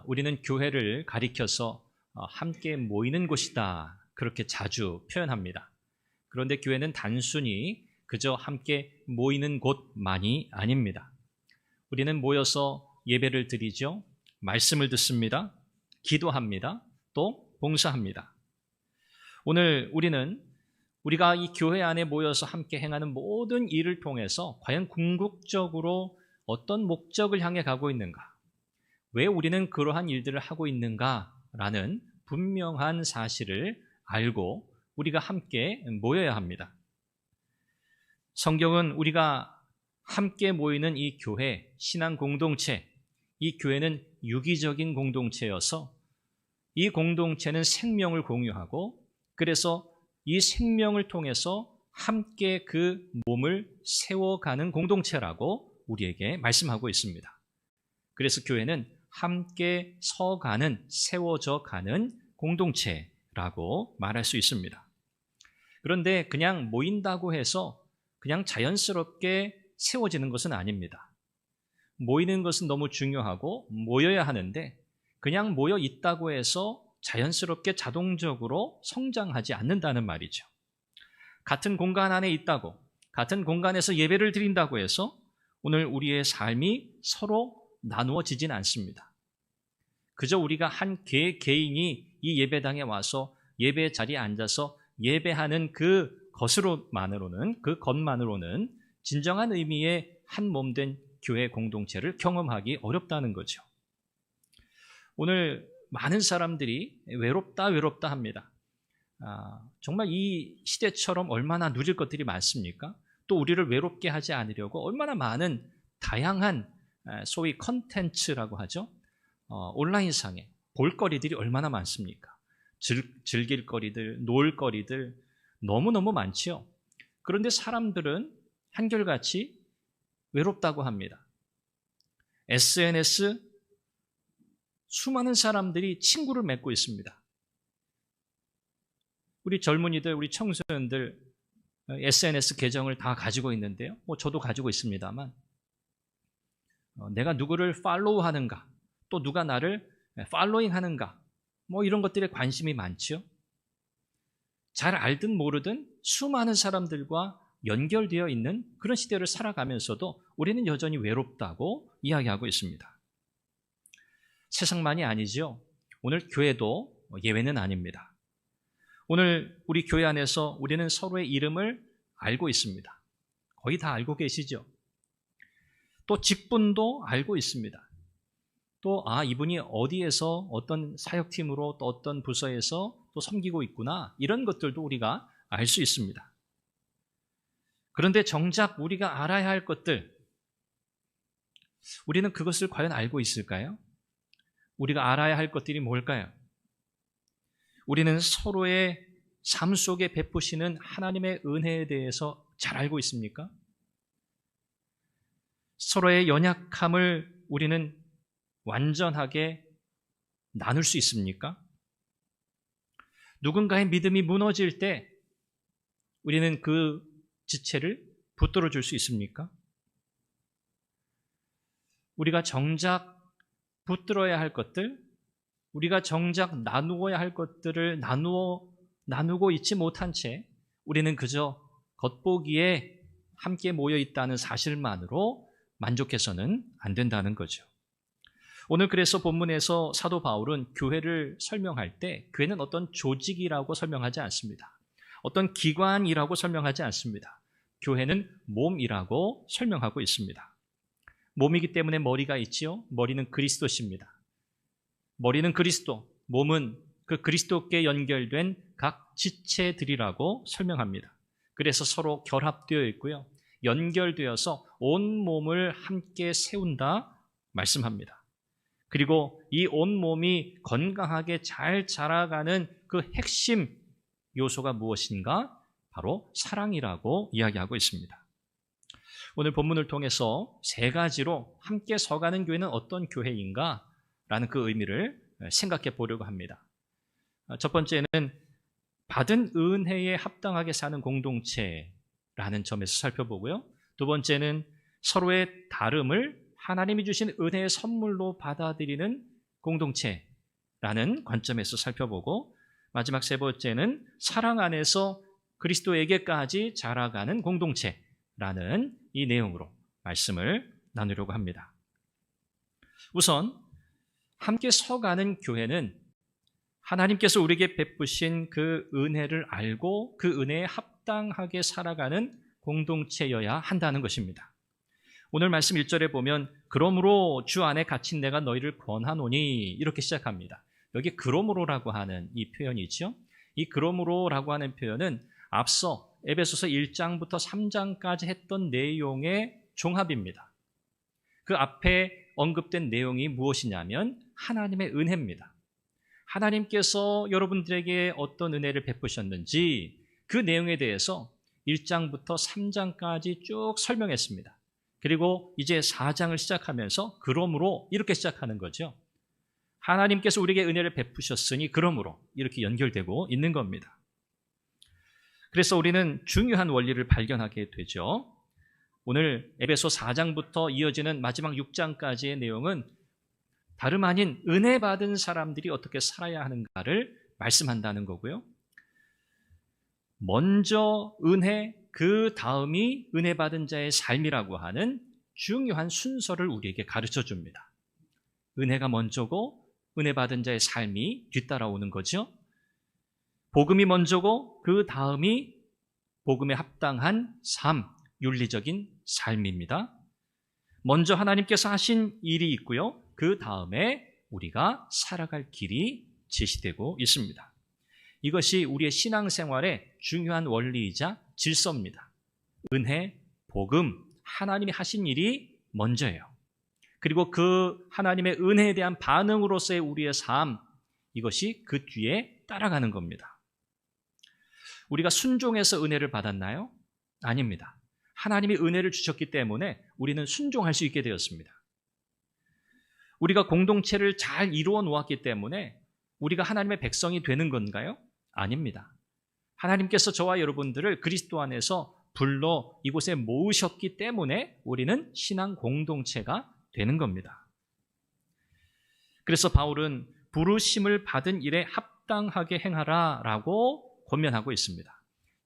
우리는 교회를 가리켜서 함께 모이는 곳이다, 그렇게 자주 표현합니다. 그런데 교회는 단순히 그저 함께 모이는 곳만이 아닙니다. 우리는 모여서 예배를 드리죠. 말씀을 듣습니다. 기도합니다. 또 봉사합니다. 오늘 우리가 이 교회 안에 모여서 함께 행하는 모든 일을 통해서 과연 궁극적으로 어떤 목적을 향해 가고 있는가? 왜 우리는 그러한 일들을 하고 있는가라는 분명한 사실을 알고 우리가 함께 모여야 합니다. 성경은 우리가 함께 모이는 이 교회, 신앙 공동체, 이 교회는 유기적인 공동체여서 이 공동체는 생명을 공유하고, 그래서 이 생명을 통해서 함께 그 몸을 세워가는 공동체라고 우리에게 말씀하고 있습니다. 그래서 교회는 함께 서가는, 세워져 가는 공동체라고 말할 수 있습니다. 그런데 그냥 모인다고 해서 그냥 자연스럽게 세워지는 것은 아닙니다. 모이는 것은 너무 중요하고 모여야 하는데, 그냥 모여 있다고 해서 자연스럽게 자동적으로 성장하지 않는다는 말이죠. 같은 공간 안에 있다고, 같은 공간에서 예배를 드린다고 해서 오늘 우리의 삶이 서로 나누어지진 않습니다. 그저 우리가 한 개인이 이 예배당에 와서 예배 자리에 앉아서 예배하는 그것만으로는 진정한 의미의 한 몸된 교회 공동체를 경험하기 어렵다는 거죠. 오늘 많은 사람들이 외롭다 합니다. 정말 이 시대처럼 얼마나 누릴 것들이 많습니까? 또 우리를 외롭게 하지 않으려고 얼마나 많은 다양한 소위 컨텐츠라고 하죠. 온라인상에 볼거리들이 얼마나 많습니까? 즐길 거리들, 놀 거리들 너무너무 많지요. 그런데 사람들은 한결같이 외롭다고 합니다. SNS, 수많은 사람들이 친구를 맺고 있습니다. 우리 젊은이들, 우리 청소년들 SNS 계정을 다 가지고 있는데요. 저도 가지고 있습니다만, 내가 누구를 팔로우하는가, 또 누가 나를 팔로잉하는가, 이런 것들에 관심이 많지요. 잘 알든 모르든 수많은 사람들과 연결되어 있는 그런 시대를 살아가면서도 우리는 여전히 외롭다고 이야기하고 있습니다. 세상만이 아니죠. 오늘 교회도 예외는 아닙니다. 오늘 우리 교회 안에서 우리는 서로의 이름을 알고 있습니다. 거의 다 알고 계시죠. 또 직분도 알고 있습니다. 또 이분이 어디에서 어떤 사역팀으로 또 어떤 부서에서 또 섬기고 있구나, 이런 것들도 우리가 알 수 있습니다. 그런데 정작 우리가 알아야 할 것들, 우리는 그것을 과연 알고 있을까요? 우리가 알아야 할 것들이 뭘까요? 우리는 서로의 삶 속에 베푸시는 하나님의 은혜에 대해서 잘 알고 있습니까? 서로의 연약함을 우리는 완전하게 나눌 수 있습니까? 누군가의 믿음이 무너질 때 우리는 그 지체를 붙들어 줄 수 있습니까? 우리가 정작 붙들어야 할 것들, 우리가 정작 나누어야 할 것들을 나누고 있지 못한 채 우리는 그저 겉보기에 함께 모여 있다는 사실만으로 만족해서는 안 된다는 거죠. 오늘 그래서 본문에서 사도 바울은 교회를 설명할 때 교회는 어떤 조직이라고 설명하지 않습니다. 어떤 기관이라고 설명하지 않습니다. 교회는 몸이라고 설명하고 있습니다. 몸이기 때문에 머리가 있지요. 머리는 그리스도십니다. 머리는 그리스도, 몸은 그 그리스도께 연결된 각 지체들이라고 설명합니다. 그래서 서로 결합되어 있고요. 연결되어서 온 몸을 함께 세운다 말씀합니다. 그리고 이 온 몸이 건강하게 잘 자라가는 그 핵심 요소가 무엇인가? 바로 사랑이라고 이야기하고 있습니다. 오늘 본문을 통해서 세 가지로 함께 서가는 교회는 어떤 교회인가? 라는 그 의미를 생각해 보려고 합니다. 첫 번째는 받은 은혜에 합당하게 사는 공동체라는 점에서 살펴보고요. 두 번째는 서로의 다름을 하나님이 주신 은혜의 선물로 받아들이는 공동체라는 관점에서 살펴보고, 마지막 세 번째는 사랑 안에서 그리스도에게까지 자라가는 공동체라는 이 내용으로 말씀을 나누려고 합니다. 우선 함께 서가는 교회는 하나님께서 우리에게 베푸신 그 은혜를 알고 그 은혜에 합당하게 살아가는 공동체여야 한다는 것입니다. 오늘 말씀 1절에 보면 그러므로 주 안에 갇힌 내가 너희를 권하노니 이렇게 시작합니다. 여기 그러므로라고 하는 이 표현이죠. 이 그러므로라고 하는 표현은 앞서 에베소서 1장부터 3장까지 했던 내용의 종합입니다. 그 앞에 언급된 내용이 무엇이냐면 하나님의 은혜입니다. 하나님께서 여러분들에게 어떤 은혜를 베푸셨는지 그 내용에 대해서 1장부터 3장까지 쭉 설명했습니다. 그리고 이제 4장을 시작하면서 그러므로 이렇게 시작하는 거죠. 하나님께서 우리에게 은혜를 베푸셨으니 그러므로 이렇게 연결되고 있는 겁니다. 그래서 우리는 중요한 원리를 발견하게 되죠. 오늘 에베소 4장부터 이어지는 마지막 6장까지의 내용은 다름 아닌 은혜 받은 사람들이 어떻게 살아야 하는가를 말씀한다는 거고요. 먼저 은혜, 그 다음이 은혜 받은 자의 삶이라고 하는 중요한 순서를 우리에게 가르쳐 줍니다. 은혜가 먼저고 은혜 받은 자의 삶이 뒤따라오는 거죠. 복음이 먼저고 그 다음이 복음에 합당한 삶, 윤리적인 삶입니다. 먼저 하나님께서 하신 일이 있고요. 그 다음에 우리가 살아갈 길이 제시되고 있습니다. 이것이 우리의 신앙생활의 중요한 원리이자 질서입니다. 은혜, 복음, 하나님이 하신 일이 먼저예요. 그리고 그 하나님의 은혜에 대한 반응으로서의 우리의 삶, 이것이 그 뒤에 따라가는 겁니다. 우리가 순종해서 은혜를 받았나요? 아닙니다. 하나님이 은혜를 주셨기 때문에 우리는 순종할 수 있게 되었습니다. 우리가 공동체를 잘 이루어 놓았기 때문에 우리가 하나님의 백성이 되는 건가요? 아닙니다. 하나님께서 저와 여러분들을 그리스도 안에서 불러 이곳에 모으셨기 때문에 우리는 신앙 공동체가 되는 겁니다. 그래서 바울은 부르심을 받은 일에 합당하게 행하라라고 권면하고 있습니다.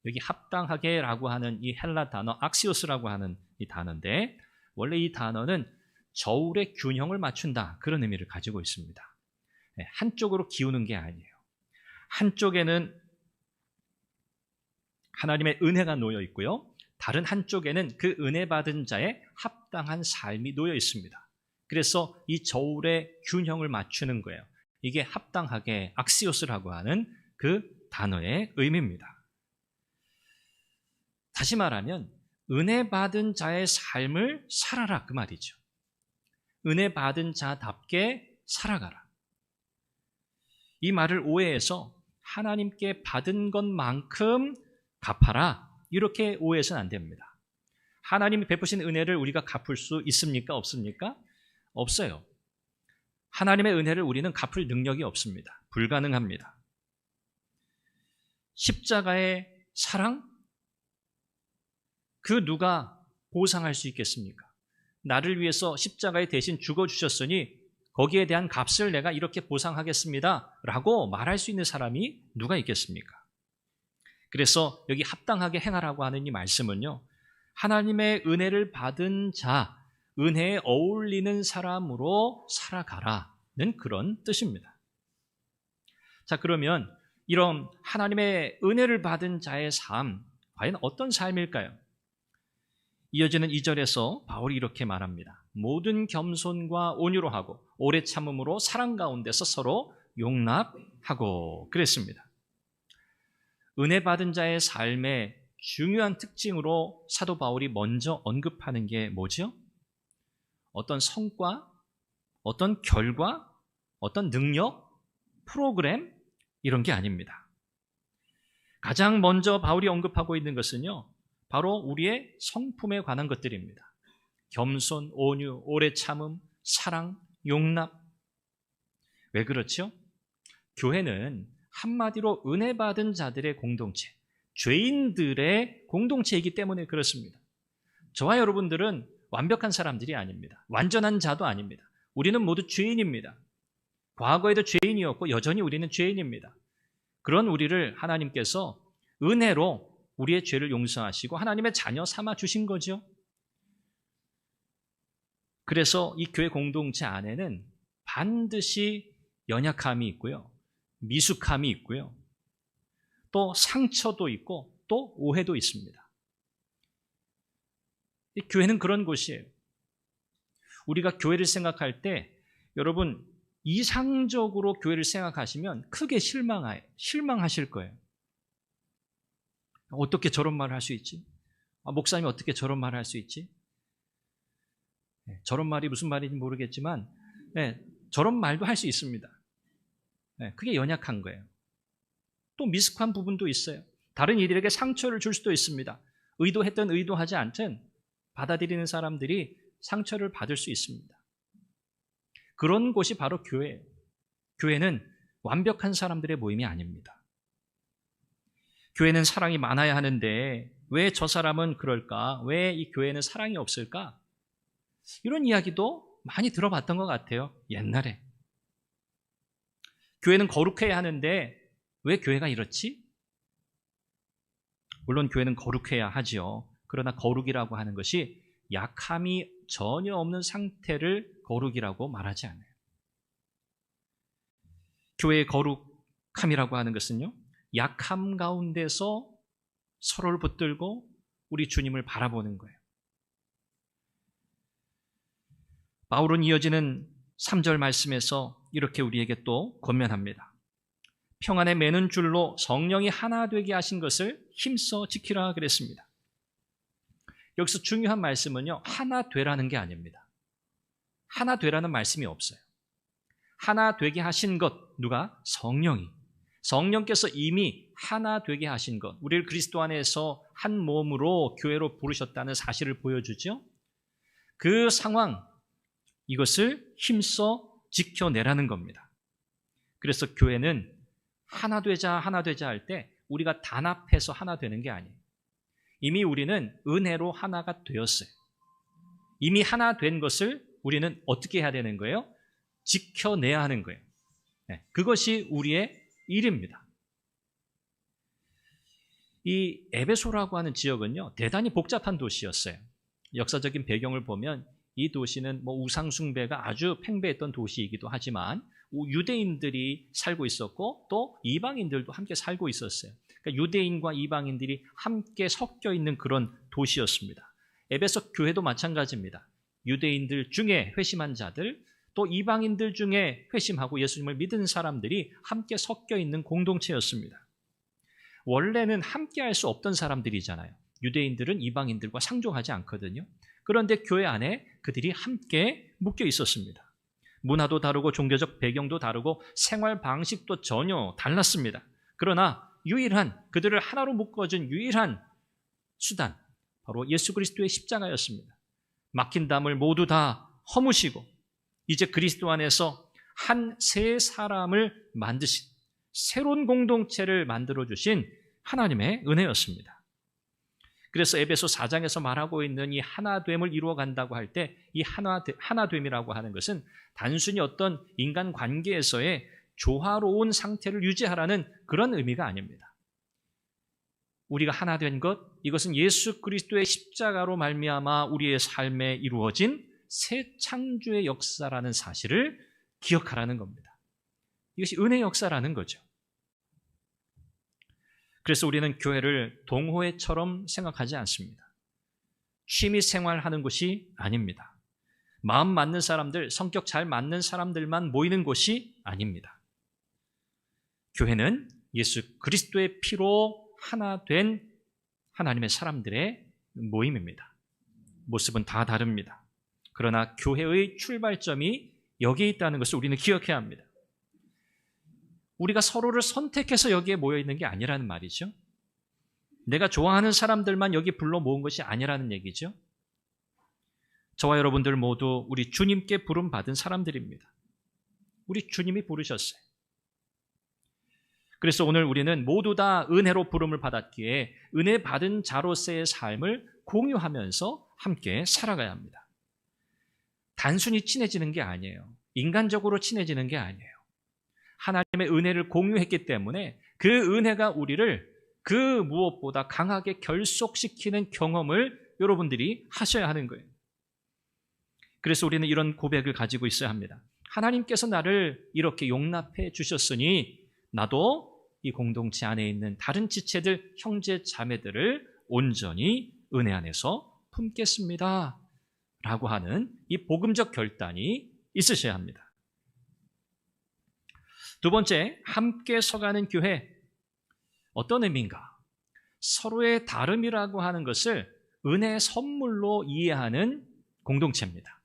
여기 합당하게라고 하는 이 헬라 단어 악시오스라고 하는 이 단어인데 원래 이 단어는 저울의 균형을 맞춘다 그런 의미를 가지고 있습니다. 한쪽으로 기우는 게 아니에요. 한쪽에는 하나님의 은혜가 놓여 있고요. 다른 한쪽에는 그 은혜 받은 자의 합당한 삶이 놓여 있습니다. 그래서 이 저울의 균형을 맞추는 거예요. 이게 합당하게 악시오스라고 하는 그 단어의 의미입니다. 다시 말하면 은혜 받은 자의 삶을 살아라 그 말이죠. 은혜 받은 자답게 살아가라. 이 말을 오해해서 하나님께 받은 것만큼 갚아라 이렇게 오해해서는 안 됩니다. 하나님이 베푸신 은혜를 우리가 갚을 수 있습니까? 없습니까? 없어요. 하나님의 은혜를 우리는 갚을 능력이 없습니다. 불가능합니다. 십자가의 사랑? 그 누가 보상할 수 있겠습니까? 나를 위해서 십자가에 대신 죽어주셨으니 거기에 대한 값을 내가 이렇게 보상하겠습니다 라고 말할 수 있는 사람이 누가 있겠습니까? 그래서 여기 합당하게 행하라고 하는 이 말씀은요, 하나님의 은혜를 받은 자, 은혜에 어울리는 사람으로 살아가라는 그런 뜻입니다. 자, 그러면 이런 하나님의 은혜를 받은 자의 삶, 과연 어떤 삶일까요? 이어지는 2절에서 바울이 이렇게 말합니다. 모든 겸손과 온유로 하고 오래 참음으로 사랑 가운데서 서로 용납하고 그랬습니다. 은혜 받은 자의 삶의 중요한 특징으로 사도 바울이 먼저 언급하는 게 뭐죠? 어떤 성과, 어떤 결과, 어떤 능력, 프로그램 이런 게 아닙니다. 가장 먼저 바울이 언급하고 있는 것은요, 바로 우리의 성품에 관한 것들입니다. 겸손, 온유, 오래 참음, 사랑, 용납. 왜 그렇죠? 교회는 한마디로 은혜 받은 자들의 공동체, 죄인들의 공동체이기 때문에 그렇습니다. 저와 여러분들은 완벽한 사람들이 아닙니다. 완전한 자도 아닙니다. 우리는 모두 죄인입니다. 과거에도 죄인이었고 여전히 우리는 죄인입니다. 그런 우리를 하나님께서 은혜로 우리의 죄를 용서하시고 하나님의 자녀 삼아 주신 거죠. 그래서 이 교회 공동체 안에는 반드시 연약함이 있고요. 미숙함이 있고요. 또 상처도 있고 또 오해도 있습니다. 이 교회는 그런 곳이에요. 우리가 교회를 생각할 때 여러분 이상적으로 교회를 생각하시면 크게 실망하실 거예요. 어떻게 저런 말을 할 수 있지? 목사님이 어떻게 저런 말을 할 수 있지? 저런 말이 무슨 말인지 모르겠지만 저런 말도 할 수 있습니다. 그게 연약한 거예요. 또 미숙한 부분도 있어요. 다른 이들에게 상처를 줄 수도 있습니다. 의도했든 의도하지 않든 받아들이는 사람들이 상처를 받을 수 있습니다. 그런 곳이 바로 교회예요. 교회는 완벽한 사람들의 모임이 아닙니다. 교회는 사랑이 많아야 하는데 왜 저 사람은 그럴까? 왜 이 교회는 사랑이 없을까? 이런 이야기도 많이 들어봤던 것 같아요. 옛날에. 교회는 거룩해야 하는데 왜 교회가 이렇지? 물론 교회는 거룩해야 하지요. 그러나 거룩이라고 하는 것이 약함이 전혀 없는 상태를 거룩이라고 말하지 않아요. 교회의 거룩함이라고 하는 것은요, 약함 가운데서 서로를 붙들고 우리 주님을 바라보는 거예요. 바울은 이어지는 3절 말씀에서 이렇게 우리에게 또 권면합니다. 평안에 매는 줄로 성령이 하나 되게 하신 것을 힘써 지키라 그랬습니다. 여기서 중요한 말씀은요, 하나 되라는 게 아닙니다. 하나 되라는 말씀이 없어요. 하나 되게 하신 것, 누가? 성령이. 성령께서 이미 하나 되게 하신 것, 우리를 그리스도 안에서 한 몸으로 교회로 부르셨다는 사실을 보여주죠. 그 상황, 이것을 힘써 지켜내라는 겁니다. 그래서 교회는 하나 되자 할 때 우리가 단합해서 하나 되는 게 아니에요. 이미 우리는 은혜로 하나가 되었어요. 이미 하나 된 것을 우리는 어떻게 해야 되는 거예요? 지켜내야 하는 거예요. 그것이 우리의 일입니다. 이 에베소라고 하는 지역은요, 대단히 복잡한 도시였어요. 역사적인 배경을 보면 이 도시는 우상 숭배가 아주 팽배했던 도시이기도 하지만 유대인들이 살고 있었고 또 이방인들도 함께 살고 있었어요. 그러니까 유대인과 이방인들이 함께 섞여 있는 그런 도시였습니다. 에베소 교회도 마찬가지입니다. 유대인들 중에 회심한 자들, 또 이방인들 중에 회심하고 예수님을 믿은 사람들이 함께 섞여 있는 공동체였습니다. 원래는 함께 할 수 없던 사람들이잖아요. 유대인들은 이방인들과 상종하지 않거든요. 그런데 교회 안에 그들이 함께 묶여 있었습니다. 문화도 다르고 종교적 배경도 다르고 생활 방식도 전혀 달랐습니다. 그러나 그들을 하나로 묶어준 유일한 수단, 바로 예수 그리스도의 십자가였습니다. 막힌 담을 모두 다 허무시고 이제 그리스도 안에서 한 새 사람을 만드신 새로운 공동체를 만들어주신 하나님의 은혜였습니다. 그래서 에베소 4장에서 말하고 있는 이 하나됨을 이루어간다고 할 때 이 하나됨이라고 하는 것은 단순히 어떤 인간 관계에서의 조화로운 상태를 유지하라는 그런 의미가 아닙니다. 우리가 하나 된 것, 이것은 예수 그리스도의 십자가로 말미암아 우리의 삶에 이루어진 새 창조의 역사라는 사실을 기억하라는 겁니다. 이것이 은혜의 역사라는 거죠. 그래서 우리는 교회를 동호회처럼 생각하지 않습니다. 취미 생활하는 곳이 아닙니다. 마음 맞는 사람들, 성격 잘 맞는 사람들만 모이는 곳이 아닙니다. 교회는 예수 그리스도의 피로 하나 된 하나님의 사람들의 모임입니다. 모습은 다 다릅니다. 그러나 교회의 출발점이 여기에 있다는 것을 우리는 기억해야 합니다. 우리가 서로를 선택해서 여기에 모여 있는 게 아니라는 말이죠. 내가 좋아하는 사람들만 여기 불러 모은 것이 아니라는 얘기죠. 저와 여러분들 모두 우리 주님께 부름받은 사람들입니다. 우리 주님이 부르셨어요. 그래서 오늘 우리는 모두 다 은혜로 부름을 받았기에 은혜 받은 자로서의 삶을 공유하면서 함께 살아가야 합니다. 단순히 친해지는 게 아니에요. 인간적으로 친해지는 게 아니에요. 하나님의 은혜를 공유했기 때문에 그 은혜가 우리를 그 무엇보다 강하게 결속시키는 경험을 여러분들이 하셔야 하는 거예요. 그래서 우리는 이런 고백을 가지고 있어야 합니다. 하나님께서 나를 이렇게 용납해 주셨으니 나도 이 공동체 안에 있는 다른 지체들, 형제, 자매들을 온전히 은혜 안에서 품겠습니다. 라고 하는 이 복음적 결단이 있으셔야 합니다. 두 번째, 함께 서가는 교회. 어떤 의미인가? 서로의 다름이라고 하는 것을 은혜의 선물로 이해하는 공동체입니다.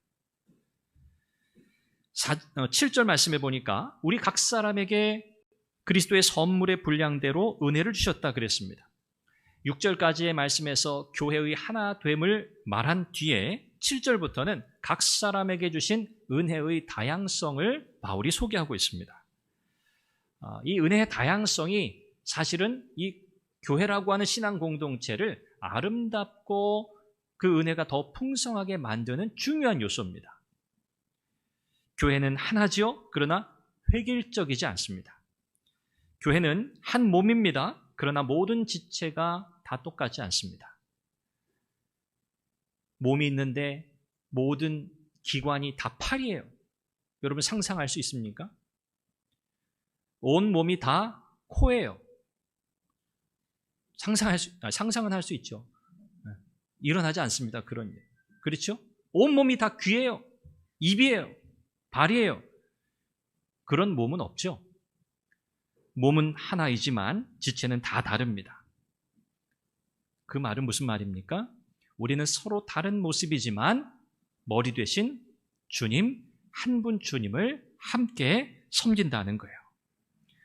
7절 말씀해 보니까 우리 각 사람에게 그리스도의 선물의 분량대로 은혜를 주셨다 그랬습니다. 6절까지의 말씀에서 교회의 하나됨을 말한 뒤에 7절부터는 각 사람에게 주신 은혜의 다양성을 바울이 소개하고 있습니다. 이 은혜의 다양성이 사실은 이 교회라고 하는 신앙 공동체를 아름답고 그 은혜가 더 풍성하게 만드는 중요한 요소입니다. 교회는 하나지요? 그러나 획일적이지 않습니다. 교회는 한 몸입니다. 그러나 모든 지체가 다 똑같지 않습니다. 몸이 있는데 모든 기관이 다 팔이에요. 여러분 상상할 수 있습니까? 온 몸이 다 코예요. 상상은 할 수 있죠. 일어나지 않습니다. 그런 일. 그렇죠? 온 몸이 다 귀예요. 입이에요. 발이에요. 그런 몸은 없죠. 몸은 하나이지만 지체는 다 다릅니다. 그 말은 무슨 말입니까? 우리는 서로 다른 모습이지만 머리 되신 주님, 한 분 주님을 함께 섬긴다는 거예요.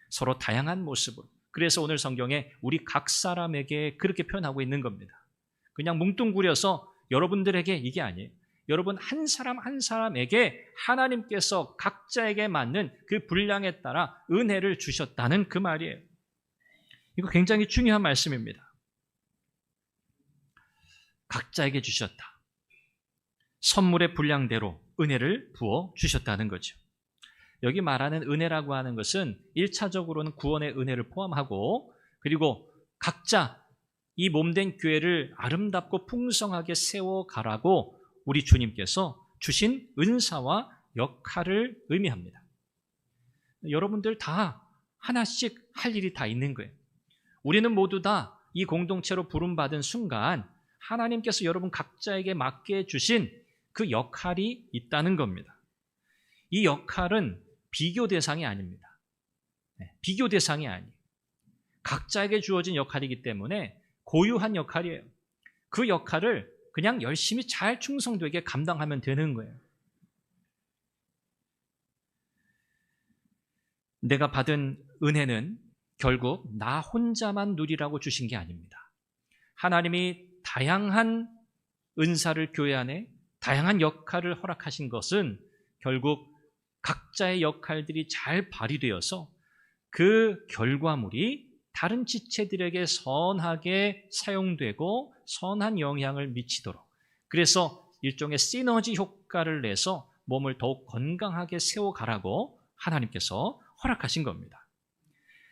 서로 다양한 모습으로. 그래서 오늘 성경에 우리 각 사람에게 그렇게 표현하고 있는 겁니다. 그냥 뭉뚱그려서 여러분들에게 이게 아니에요. 여러분 한 사람 한 사람에게 하나님께서 각자에게 맞는 그 분량에 따라 은혜를 주셨다는 그 말이에요. 이거 굉장히 중요한 말씀입니다. 각자에게 주셨다. 선물의 분량대로 은혜를 부어 주셨다는 거죠. 여기 말하는 은혜라고 하는 것은 1차적으로는 구원의 은혜를 포함하고 그리고 각자 이 몸된 교회를 아름답고 풍성하게 세워가라고 우리 주님께서 주신 은사와 역할을 의미합니다. 여러분들 다 하나씩 할 일이 다 있는 거예요. 우리는 모두 다 이 공동체로 부름받은 순간 하나님께서 여러분 각자에게 맡겨 주신 그 역할이 있다는 겁니다. 이 역할은 비교 대상이 아닙니다. 비교 대상이 아니에요. 각자에게 주어진 역할이기 때문에 고유한 역할이에요. 그 역할을 그냥 열심히 잘 충성되게 감당하면 되는 거예요. 내가 받은 은혜는 결국 나 혼자만 누리라고 주신 게 아닙니다. 하나님이 다양한 은사를 교회 안에 다양한 역할을 허락하신 것은 결국 각자의 역할들이 잘 발휘되어서 그 결과물이 다른 지체들에게 선하게 사용되고 선한 영향을 미치도록 그래서 일종의 시너지 효과를 내서 몸을 더욱 건강하게 세워가라고 하나님께서 허락하신 겁니다.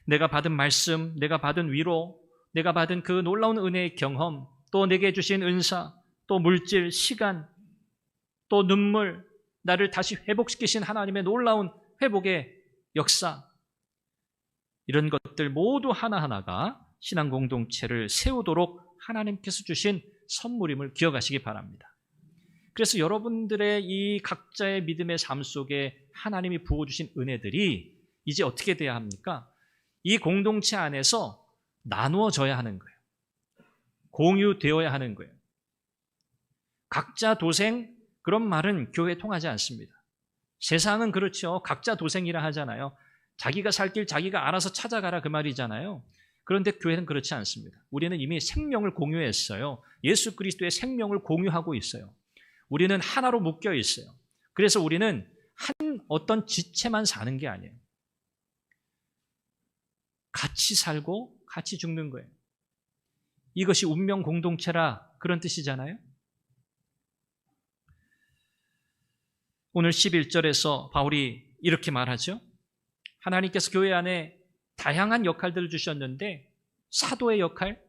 내가 받은 말씀, 내가 받은 위로, 내가 받은 그 놀라운 은혜의 경험, 또 내게 주신 은사, 또 물질, 시간, 또 눈물, 나를 다시 회복시키신 하나님의 놀라운 회복의 역사, 이런 것들 모두 하나하나가 신앙 공동체를 세우도록 하나님께서 주신 선물임을 기억하시기 바랍니다. 그래서 여러분들의 이 각자의 믿음의 삶 속에 하나님이 부어주신 은혜들이 이제 어떻게 돼야 합니까? 이 공동체 안에서 나누어져야 하는 거예요. 공유되어야 하는 거예요. 각자 도생, 그런 말은 교회에 통하지 않습니다. 세상은 그렇죠. 각자 도생이라 하잖아요. 자기가 살 길 자기가 알아서 찾아가라 그 말이잖아요. 그런데 교회는 그렇지 않습니다. 우리는 이미 생명을 공유했어요. 예수 그리스도의 생명을 공유하고 있어요. 우리는 하나로 묶여 있어요. 그래서 우리는 한 어떤 지체만 사는 게 아니에요. 같이 살고 같이 죽는 거예요. 이것이 운명 공동체라 그런 뜻이잖아요. 오늘 11절에서 바울이 이렇게 말하죠. 하나님께서 교회 안에 다양한 역할들을 주셨는데 사도의 역할,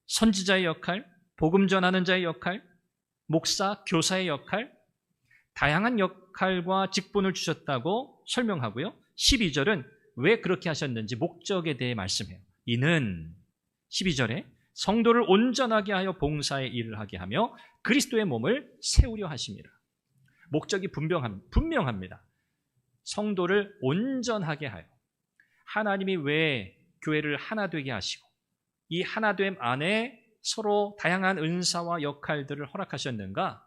선지자의 역할, 복음 전하는 자의 역할, 목사, 교사의 역할, 다양한 역할과 직분을 주셨다고 설명하고요. 12절은 왜 그렇게 하셨는지 목적에 대해 말씀해요. 이는 12절에 성도를 온전하게 하여 봉사의 일을 하게 하며 그리스도의 몸을 세우려 하심이라. 목적이 분명합니다. 성도를 온전하게 하여 하나님이 왜 교회를 하나 되게 하시고 이 하나됨 안에 서로 다양한 은사와 역할들을 허락하셨는가?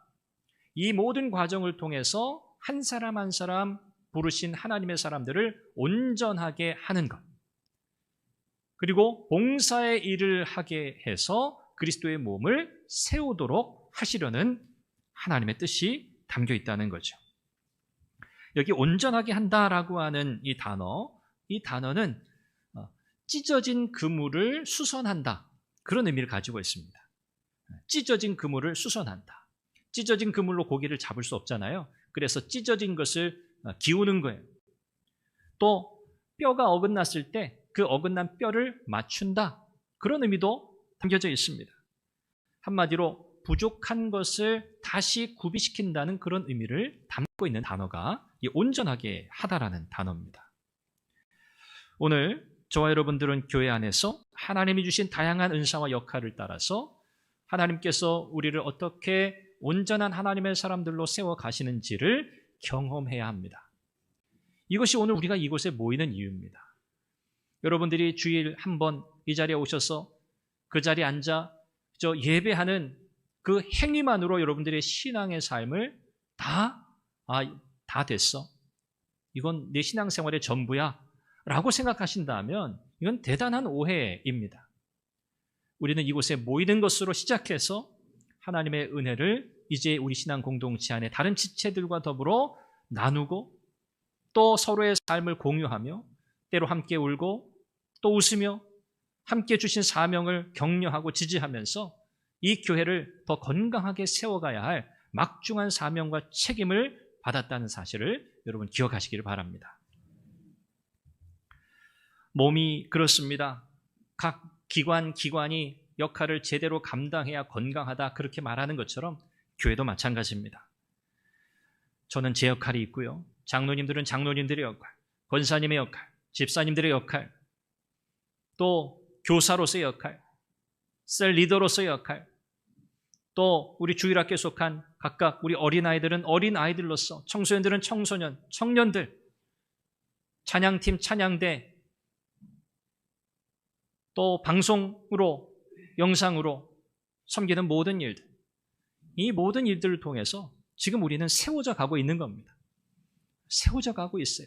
이 모든 과정을 통해서 한 사람 한 사람 부르신 하나님의 사람들을 온전하게 하는 것. 그리고 봉사의 일을 하게 해서 그리스도의 몸을 세우도록 하시려는 하나님의 뜻이 담겨 있다는 거죠. 여기 온전하게 한다라고 하는 이 단어는 찢어진 그물을 수선한다. 그런 의미를 가지고 있습니다. 찢어진 그물을 수선한다. 찢어진 그물로 고기를 잡을 수 없잖아요. 그래서 찢어진 것을 기우는 거예요. 또 뼈가 어긋났을 때 그 어긋난 뼈를 맞춘다. 그런 의미도 담겨져 있습니다. 한마디로 부족한 것을 다시 구비시킨다는 그런 의미를 담고 있는 단어가 이 온전하게 하다라는 단어입니다. 오늘 저와 여러분들은 교회 안에서 하나님이 주신 다양한 은사와 역할을 따라서 하나님께서 우리를 어떻게 온전한 하나님의 사람들로 세워 가시는지를 경험해야 합니다. 이것이 오늘 우리가 이곳에 모이는 이유입니다. 여러분들이 주일 한번 이 자리에 오셔서 그 자리에 앉아 예배하는 그 행위만으로 여러분들의 신앙의 삶을 다 됐어. 이건 내 신앙생활의 전부야 라고 생각하신다면 이건 대단한 오해입니다. 우리는 이곳에 모이는 것으로 시작해서 하나님의 은혜를 이제 우리 신앙 공동체 안에 다른 지체들과 더불어 나누고 또 서로의 삶을 공유하며 때로 함께 울고 또 웃으며 함께 주신 사명을 격려하고 지지하면서 이 교회를 더 건강하게 세워가야 할 막중한 사명과 책임을 받았다는 사실을 여러분 기억하시기를 바랍니다. 몸이 그렇습니다. 각 기관이 역할을 제대로 감당해야 건강하다 그렇게 말하는 것처럼 교회도 마찬가지입니다. 저는 제 역할이 있고요. 장로님들은 장로님들의 역할, 권사님의 역할, 집사님들의 역할, 또 교사로서의 역할, 셀 리더로서의 역할, 또 우리 주일학교에 속한 각각 우리 어린아이들은 어린아이들로서, 청소년들은 청소년, 청년들, 찬양팀, 찬양대, 또 방송으로, 영상으로 섬기는 모든 일들, 이 모든 일들을 통해서 지금 우리는 세워져 가고 있는 겁니다. 세워져 가고 있어요.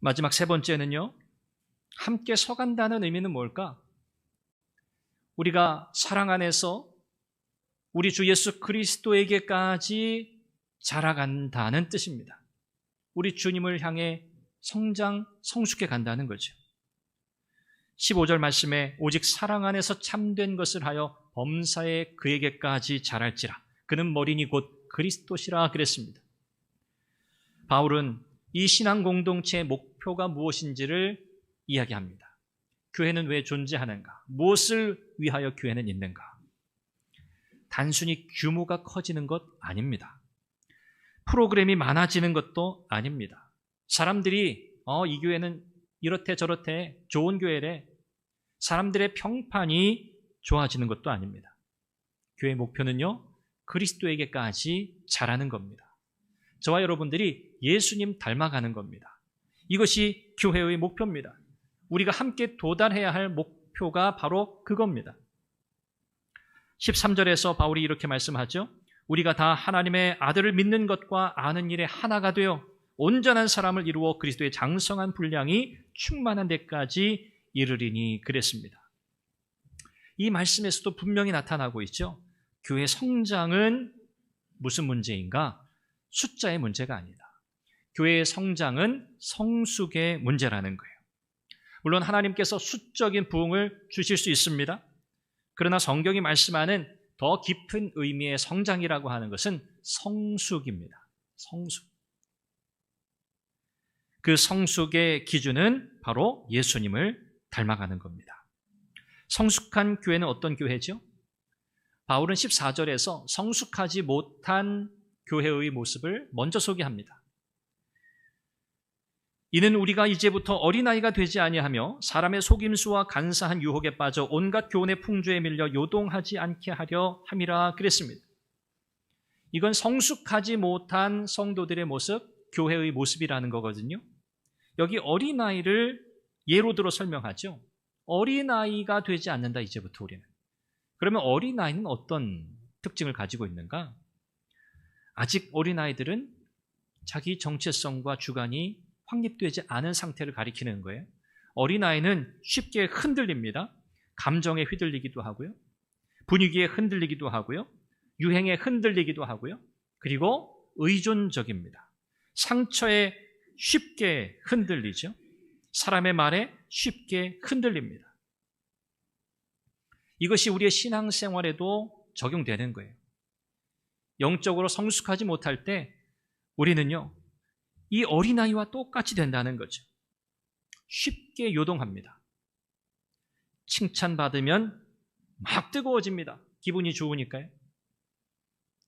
마지막 세 번째는요, 함께 서간다는 의미는 뭘까? 우리가 사랑 안에서 우리 주 예수 그리스도에게까지 자라간다는 뜻입니다. 우리 주님을 향해 성숙해 간다는 거죠. 15절 말씀에 오직 사랑 안에서 참된 것을 하여 범사에 그에게까지 자랄지라. 그는 머리니 곧 그리스도시라 그랬습니다. 바울은 이 신앙 공동체의 목표가 무엇인지를 이야기합니다. 교회는 왜 존재하는가? 무엇을 위하여 교회는 있는가? 단순히 규모가 커지는 것 아닙니다. 프로그램이 많아지는 것도 아닙니다. 사람들이 이 교회는 이렇대 저렇대 좋은 교회래, 사람들의 평판이 좋아지는 것도 아닙니다. 교회의 목표는요, 그리스도에게까지 자라는 겁니다. 저와 여러분들이 예수님 닮아가는 겁니다. 이것이 교회의 목표입니다. 우리가 함께 도달해야 할 목표가 바로 그겁니다. 13절에서 바울이 이렇게 말씀하죠. 우리가 다 하나님의 아들을 믿는 것과 아는 일에 하나가 되어 온전한 사람을 이루어 그리스도의 장성한 분량이 충만한 데까지 이르리니 그랬습니다. 이 말씀에서도 분명히 나타나고 있죠. 교회 성장은 무슨 문제인가? 숫자의 문제가 아니다. 교회의 성장은 성숙의 문제라는 거예요. 물론 하나님께서 수적인 부흥을 주실 수 있습니다. 그러나 성경이 말씀하는 더 깊은 의미의 성장이라고 하는 것은 성숙입니다. 성숙. 그 성숙의 기준은 바로 예수님을 닮아가는 겁니다. 성숙한 교회는 어떤 교회죠? 바울은 14절에서 성숙하지 못한 교회의 모습을 먼저 소개합니다. 이는 우리가 이제부터 어린아이가 되지 아니하며 사람의 속임수와 간사한 유혹에 빠져 온갖 교훈의 풍조에 밀려 요동하지 않게 하려 함이라 그랬습니다. 이건 성숙하지 못한 성도들의 모습, 교회의 모습이라는 거거든요. 여기 어린아이를 예로 들어 설명하죠. 어린아이가 되지 않는다, 이제부터 우리는. 그러면 어린아이는 어떤 특징을 가지고 있는가? 아직 어린아이들은 자기 정체성과 주관이 확립되지 않은 상태를 가리키는 거예요. 어린아이는 쉽게 흔들립니다. 감정에 휘둘리기도 하고요. 분위기에 흔들리기도 하고요. 유행에 흔들리기도 하고요. 그리고 의존적입니다. 상처에 쉽게 흔들리죠. 사람의 말에 쉽게 흔들립니다. 이것이 우리의 신앙생활에도 적용되는 거예요. 영적으로 성숙하지 못할 때 우리는요, 이 어린아이와 똑같이 된다는 거죠. 쉽게 요동합니다. 칭찬받으면 막 뜨거워집니다. 기분이 좋으니까요.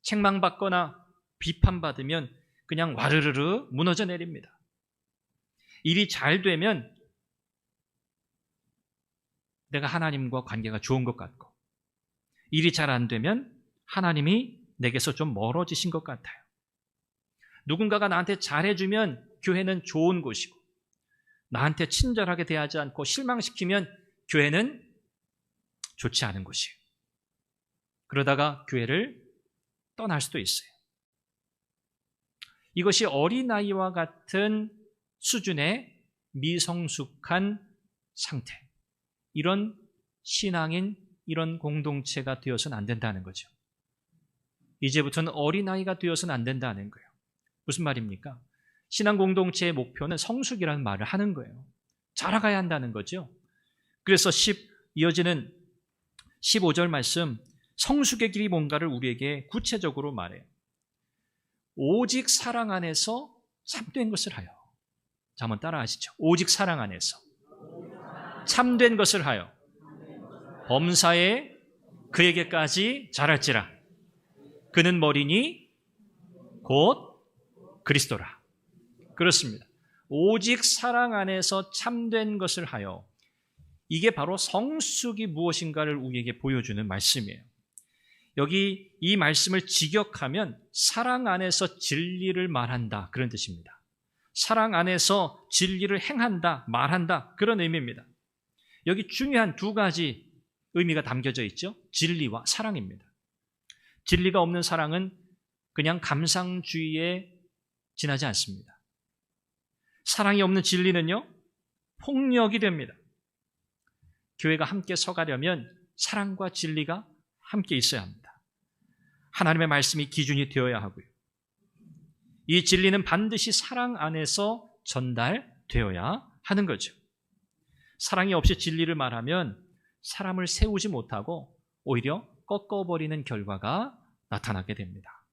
책망받거나 비판받으면 그냥 와르르르 무너져 내립니다. 일이 잘 되면 내가 하나님과 관계가 좋은 것 같고, 일이 잘 안 되면 하나님이 내게서 좀 멀어지신 것 같아요. 누군가가 나한테 잘해주면 교회는 좋은 곳이고, 나한테 친절하게 대하지 않고 실망시키면 교회는 좋지 않은 곳이에요. 그러다가 교회를 떠날 수도 있어요. 이것이 어린아이와 같은 수준의 미성숙한 상태, 이런 신앙인, 이런 공동체가 되어서는 안 된다는 거죠. 이제부터는 어린아이가 되어서는 안 된다는 거예요. 무슨 말입니까? 신앙 공동체의 목표는 성숙이라는 말을 하는 거예요. 자라가야 한다는 거죠. 그래서 이어지는 15절 말씀, 성숙의 길이 뭔가를 우리에게 구체적으로 말해요. 오직 사랑 안에서 참된 것을 하여. 자, 한번 따라 하시죠. 오직 사랑 안에서 참된 것을 하여 범사에 그에게까지 자랄지라. 그는 머리니 곧 그리스도라. 그렇습니다. 오직 사랑 안에서 참된 것을 하여. 이게 바로 성숙이 무엇인가를 우리에게 보여주는 말씀이에요. 여기 이 말씀을 직역하면 사랑 안에서 진리를 말한다, 그런 뜻입니다. 사랑 안에서 진리를 행한다, 말한다, 그런 의미입니다. 여기 중요한 두 가지 의미가 담겨져 있죠. 진리와 사랑입니다. 진리가 없는 사랑은 그냥 감상주의에 지나지 않습니다. 사랑이 없는 진리는요, 폭력이 됩니다. 교회가 함께 서가려면 사랑과 진리가 함께 있어야 합니다. 하나님의 말씀이 기준이 되어야 하고요. 이 진리는 반드시 사랑 안에서 전달되어야 하는 거죠. 사랑이 없이 진리를 말하면 사람을 세우지 못하고 오히려 꺾어버리는 결과가 나타나게 됩니다.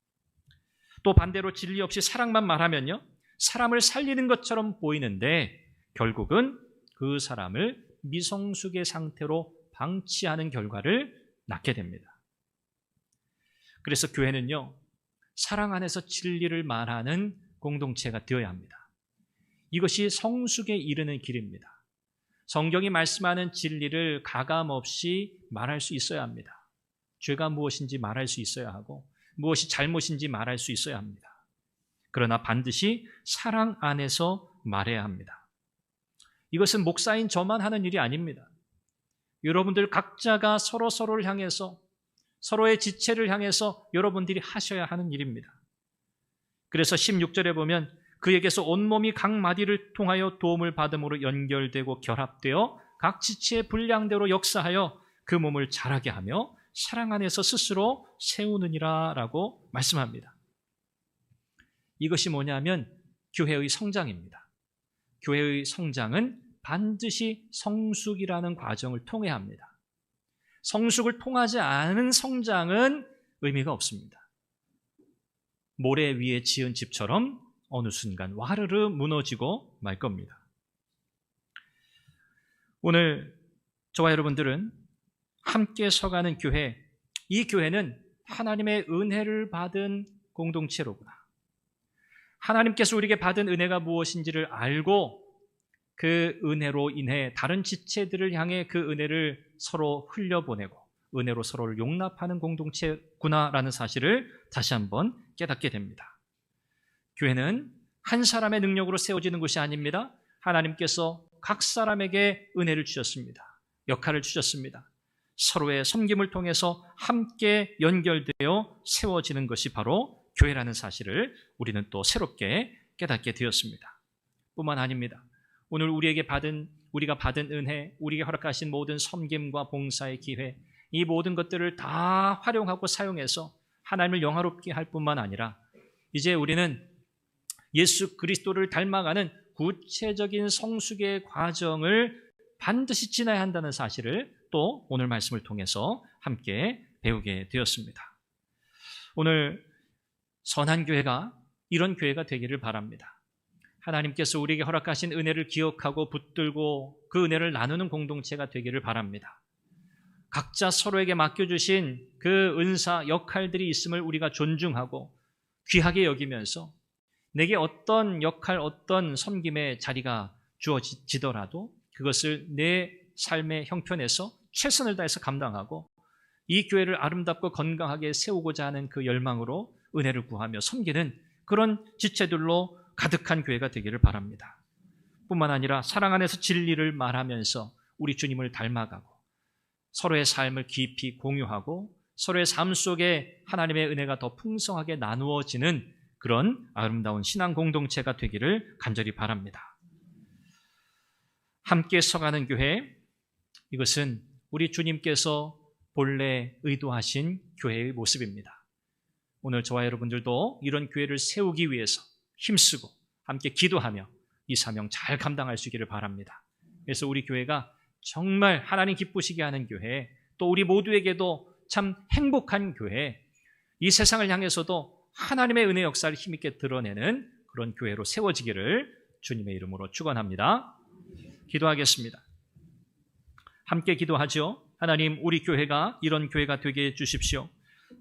또 반대로 진리 없이 사랑만 말하면요, 사람을 살리는 것처럼 보이는데 결국은 그 사람을 미성숙의 상태로 방치하는 결과를 낳게 됩니다. 그래서 교회는요, 사랑 안에서 진리를 말하는 공동체가 되어야 합니다. 이것이 성숙에 이르는 길입니다. 성경이 말씀하는 진리를 가감없이 말할 수 있어야 합니다. 죄가 무엇인지 말할 수 있어야 하고, 무엇이 잘못인지 말할 수 있어야 합니다. 그러나 반드시 사랑 안에서 말해야 합니다. 이것은 목사인 저만 하는 일이 아닙니다. 여러분들 각자가 서로를 향해서, 서로의 지체를 향해서 여러분들이 하셔야 하는 일입니다. 그래서 16절에 보면 그에게서 온몸이 각 마디를 통하여 도움을 받음으로 연결되고 결합되어 각 지체의 분량대로 역사하여 그 몸을 자라게 하며 사랑 안에서 스스로 세우느니라 라고 말씀합니다. 이것이 뭐냐면 교회의 성장입니다. 교회의 성장은 반드시 성숙이라는 과정을 통해야 합니다. 성숙을 통하지 않은 성장은 의미가 없습니다. 모래 위에 지은 집처럼 어느 순간 와르르 무너지고 말 겁니다. 오늘 저와 여러분들은 함께 서가는 교회, 이 교회는 하나님의 은혜를 받은 공동체로구나. 하나님께서 우리에게 받은 은혜가 무엇인지를 알고 그 은혜로 인해 다른 지체들을 향해 그 은혜를 서로 흘려보내고 은혜로 서로를 용납하는 공동체구나라는 사실을 다시 한번 깨닫게 됩니다. 교회는 한 사람의 능력으로 세워지는 것이 아닙니다. 하나님께서 각 사람에게 은혜를 주셨습니다. 역할을 주셨습니다. 서로의 섬김을 통해서 함께 연결되어 세워지는 것이 바로 교회라는 사실을 우리는 또 새롭게 깨닫게 되었습니다. 뿐만 아닙니다. 오늘 우리가 받은 은혜, 우리에게 허락하신 모든 섬김과 봉사의 기회, 이 모든 것들을 다 활용하고 사용해서 하나님을 영화롭게 할 뿐만 아니라 이제 우리는 예수 그리스도를 닮아가는 구체적인 성숙의 과정을 반드시 지나야 한다는 사실을 또 오늘 말씀을 통해서 함께 배우게 되었습니다. 오늘 선한 교회가 이런 교회가 되기를 바랍니다. 하나님께서 우리에게 허락하신 은혜를 기억하고 붙들고 그 은혜를 나누는 공동체가 되기를 바랍니다. 각자 서로에게 맡겨주신 그 은사, 역할들이 있음을 우리가 존중하고 귀하게 여기면서 내게 어떤 역할, 어떤 섬김의 자리가 주어지더라도 그것을 내 삶의 형편에서 최선을 다해서 감당하고 이 교회를 아름답고 건강하게 세우고자 하는 그 열망으로 은혜를 구하며 섬기는 그런 지체들로 가득한 교회가 되기를 바랍니다. 뿐만 아니라 사랑 안에서 진리를 말하면서 우리 주님을 닮아가고 서로의 삶을 깊이 공유하고 서로의 삶 속에 하나님의 은혜가 더 풍성하게 나누어지는 그런 아름다운 신앙 공동체가 되기를 간절히 바랍니다. 함께 서가는 교회, 이것은 우리 주님께서 본래 의도하신 교회의 모습입니다. 오늘 저와 여러분들도 이런 교회를 세우기 위해서 힘쓰고 함께 기도하며 이 사명 잘 감당할 수 있기를 바랍니다. 그래서 우리 교회가 정말 하나님 기쁘시게 하는 교회, 또 우리 모두에게도 참 행복한 교회, 이 세상을 향해서도 하나님의 은혜 역사를 힘있게 드러내는 그런 교회로 세워지기를 주님의 이름으로 축원합니다. 기도하겠습니다. 함께 기도하죠. 하나님, 우리 교회가 이런 교회가 되게 해주십시오.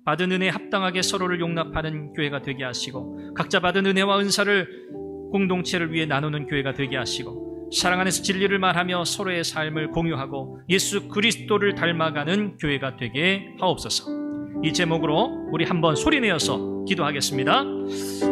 받은 은혜에 합당하게 서로를 용납하는 교회가 되게 하시고 각자 받은 은혜와 은사를 공동체를 위해 나누는 교회가 되게 하시고 사랑 안에서 진리를 말하며 서로의 삶을 공유하고 예수 그리스도를 닮아가는 교회가 되게 하옵소서. 이 제목으로 우리 한번 소리내어서 기도하겠습니다.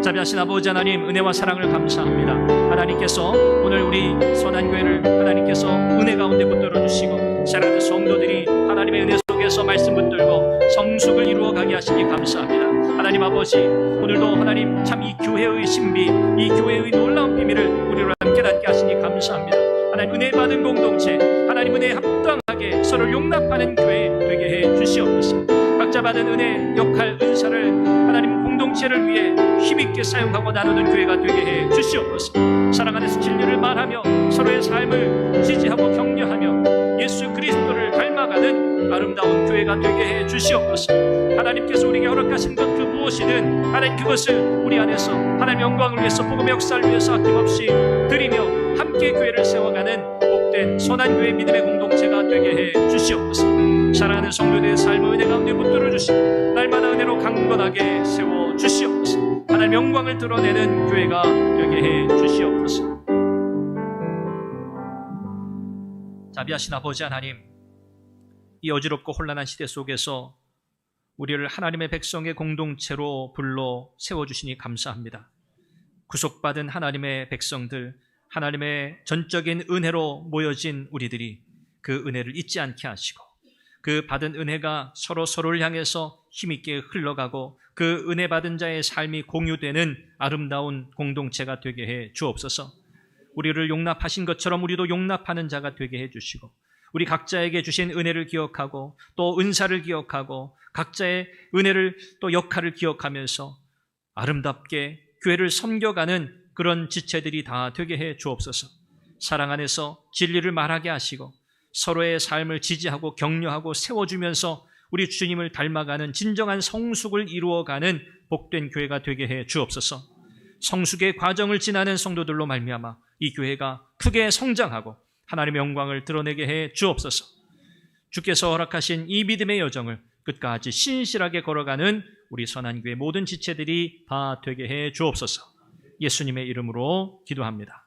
자비하신 아버지 하나님, 은혜와 사랑을 감사합니다. 하나님께서 오늘 우리 선한 교회를 하나님께서 은혜 가운데 붙들어 주시고 사랑하는 성도들이 하나님의 은혜 속에서 말씀 붙들고 성숙을 이루어 가게 하시니 감사합니다. 하나님 아버지, 오늘도 하나님 참 이 교회의 신비, 이 교회의 놀라운 비밀을 우리로 함께 깨닫게 하시니 감사합니다. 하나님 은혜 받은 공동체, 하나님 은혜에 합당하게 서로를 용납하는 교회 되게 해 주시옵소서. 각자 받은 은혜, 역할, 은사를 하나님 공동체를 위해 힘있게 사용하고 나누는 교회가 되게 해 주시옵소서. 사랑 안에서 진리를 말하며 서로의 삶을 지지하고 격려하며 예수 그리스도를 닮아가는 아름다운 교회가 되게 해 주시옵소서. 하나님께서 우리에게 허락하신 것 그 무엇이든 하나님 그것을 우리 안에서 하나님 영광을 위해서 복음의 역사를 위해서 아낌없이 드리며 함께 교회를 세워가는 복된 선한 교회 믿음의 공동체가 되게 해 주시옵소서. 사랑하는 성도들의 삶을 은혜 가운데 붙들어 주시고 날마다 은혜로 강건하게 세워 주시옵소서. 하나님 영광을 드러내는 교회가 되게 해 주시옵소서. 자비하신 아버지 하나님, 이 어지럽고 혼란한 시대 속에서 우리를 하나님의 백성의 공동체로 불러 세워주시니 감사합니다. 구속받은 하나님의 백성들, 하나님의 전적인 은혜로 모여진 우리들이 그 은혜를 잊지 않게 하시고 그 받은 은혜가 서로를 향해서 힘있게 흘러가고 그 은혜 받은 자의 삶이 공유되는 아름다운 공동체가 되게 해 주옵소서. 우리를 용납하신 것처럼 우리도 용납하는 자가 되게 해 주시고 우리 각자에게 주신 은혜를 기억하고 또 은사를 기억하고 각자의 은혜를 또 역할을 기억하면서 아름답게 교회를 섬겨가는 그런 지체들이 다 되게 해 주옵소서. 사랑 안에서 진리를 말하게 하시고 서로의 삶을 지지하고 격려하고 세워주면서 우리 주님을 닮아가는 진정한 성숙을 이루어가는 복된 교회가 되게 해 주옵소서. 성숙의 과정을 지나는 성도들로 말미암아 이 교회가 크게 성장하고 하나님의 영광을 드러내게 해 주옵소서. 주께서 허락하신 이 믿음의 여정을 끝까지 신실하게 걸어가는 우리 선한교회 모든 지체들이 다 되게 해 주옵소서. 예수님의 이름으로 기도합니다.